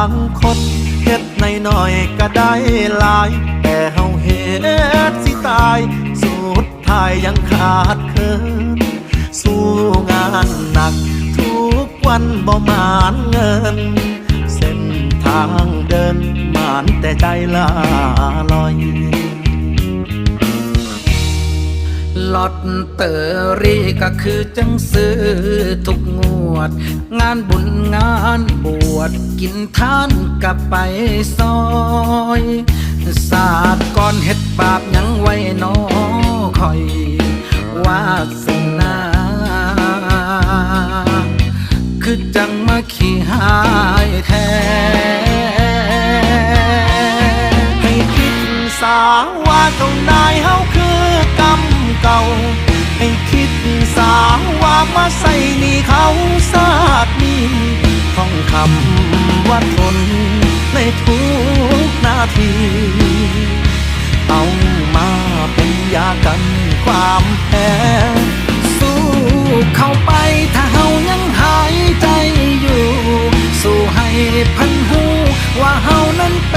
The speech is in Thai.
างคนเฮ็ดในน้อยก็ได้หลายแต่เฮาเฮ็ดสิตายสุดท้ายยังขาดเคินสู้งานหนักทุกวันบ่มานเงินเส้นทางเดินมานแต่ใจลาลอยลอตเตอรี่ก็คือจังซื้อทุกงวดงานบุญงานบวชกินทานกับไปซอยศาสตร์ก่อนเฮ็ดบาปยังไว้น้อคอยวาสนาคือจังมาขี้หายแท้ให้คิดสาว่าเจ้านายเฮาคือกรรมเก่าให้คิดสาว่ามาใส่หนี้เขาซาดนี้ท่องคำว่าทนในทุกนาทีเอามาเป็นยากันความแพ้สู้เข้าไปถ้าเฮายังหายใจอยู่สู้ให้พันหูว่าเฮานั้นเป็น